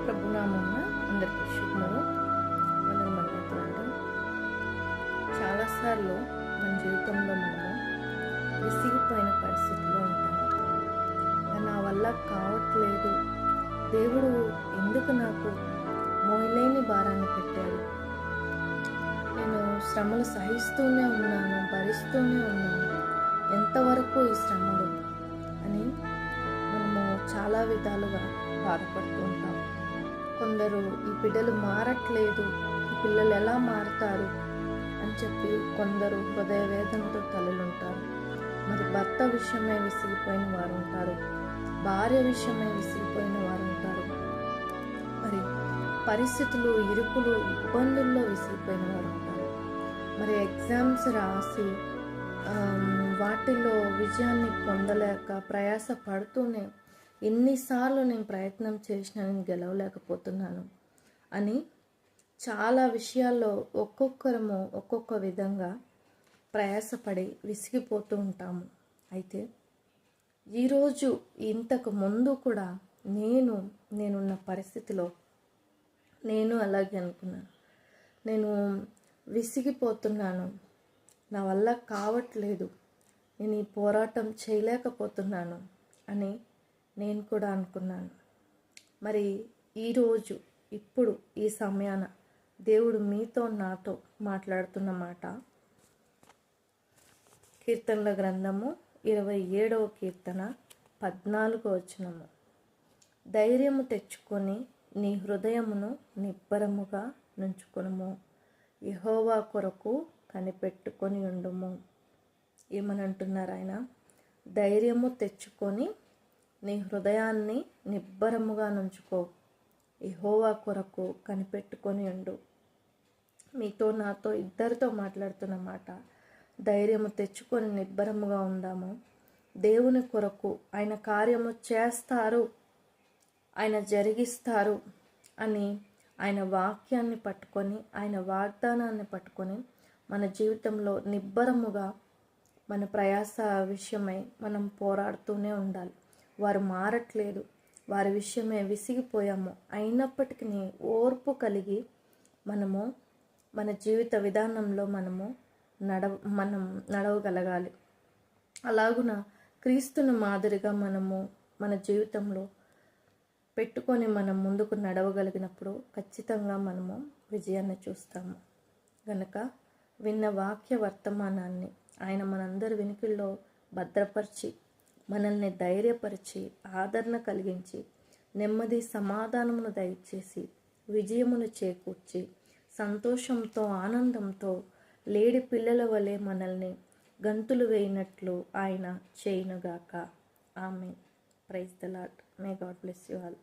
ప్రభునామమున అందరికీ శుభములు. వందనములు. చాలాసార్లు మన జీవితంలో మనము విసిగిపోయిన పరిస్థితిలో ఉంటాము. నా వల్ల కావట్లేదు, దేవుడు ఎందుకు నాకు మోయలేని భారాన్ని పెట్టాడు, నేను శ్రమలు సహిస్తూనే ఉన్నాను, భరిస్తూనే ఉన్నాను, ఎంతవరకు ఈ శ్రమలు అని మనము చాలా విధాలుగా బాధపడుతూ ఉంటాం. కొందరు ఈ బిడ్డలు మారట్లేదు, ఈ పిల్లలు ఎలా మారుతారు అని చెప్పి కొందరు హృదయ వేదనతో తల్లులుంటారు. మరి భర్త విషయమే విసిగిపోయిన వారు ఉంటారు, భార్య విషయమే విసిగిపోయిన వారు ఉంటారు, మరి పరిస్థితులు, ఇరుకులు, ఇబ్బందుల్లో విసిగిపోయిన వారు ఉంటారు. మరి ఎగ్జామ్స్ రాసి వాటిల్లో విజయాన్ని పొందలేక ప్రయాస పడుతూనే ఎన్నిసార్లు నేను ప్రయత్నం చేసినా నేను గెలవలేకపోతున్నాను అని చాలా విషయాల్లో ఒక్కొక్కరము ఒక్కొక్క విధంగా ప్రయాసపడి విసిగిపోతూ ఉంటాము. ఈరోజు ఇంతకు ముందు కూడా నేనున్న పరిస్థితిలో నేను అలాగే అనుకున్నాను. నేను విసిగిపోతున్నాను, నా వల్ల కావట్లేదు, నేను ఈ పోరాటం చేయలేకపోతున్నాను అని నేను కూడా అనుకున్నాను. మరి ఈరోజు ఇప్పుడు ఈ సమయాన దేవుడు మీతో నాతో మాట్లాడుతున్న మాట కీర్తనల గ్రంథము 27వ కీర్తన 14వ వచనము. ధైర్యము తెచ్చుకొని నీ హృదయమును నిబ్బరముగా నుంచుకొనుము, యెహోవా కొరకు కనిపెట్టుకొని ఉండుము. ఏమనంటున్నారు ఆయన? ధైర్యము తెచ్చుకొని నీ హృదయాన్ని నిబ్బరముగా నుంచుకో, యెహోవా కొరకు కనిపెట్టుకొని ఉండు. మీతో నాతో ఇద్దరితో మాట్లాడుతున్న మాట. ధైర్యము తెచ్చుకొని నిబ్బరముగా ఉందాము. దేవుని కొరకు ఆయన కార్యము చేస్తారు, ఆయన జరిగిస్తారు అని ఆయన వాక్యాన్ని పట్టుకొని, ఆయన వాగ్దానాన్ని పట్టుకొని మన జీవితంలో నిబ్బరముగా మన ప్రయాస విషయమై మనం పోరాడుతూనే ఉండాలి. వారు మారట్లేదు, వారి విషయమే విసిగిపోయాము, అయినప్పటికీ ఓర్పు కలిగి మనము మన జీవిత విధానంలో మనం నడవగలగాలి. అలాగున క్రీస్తుని మాదిరిగా మనము మన జీవితంలో పెట్టుకొని మనం ముందుకు నడవగలిగినప్పుడు ఖచ్చితంగా మనము విజయాన్ని చూస్తాము. గనక విన్న వాక్య వర్తమానాన్ని ఆయన మనందరి వెనుకల్లో భద్రపరిచి, మనల్ని ధైర్యపరిచి, ఆదరణ కలిగించి, నెమ్మది సమాధానమును దయచేసి, విజయమును చేకూర్చి, సంతోషంతో ఆనందంతో లేడి పిల్లల వలె మనల్ని గంతులు వేయినట్లు ఆయన చేయునుగాక. Amen. Praise the Lord. May God bless you all.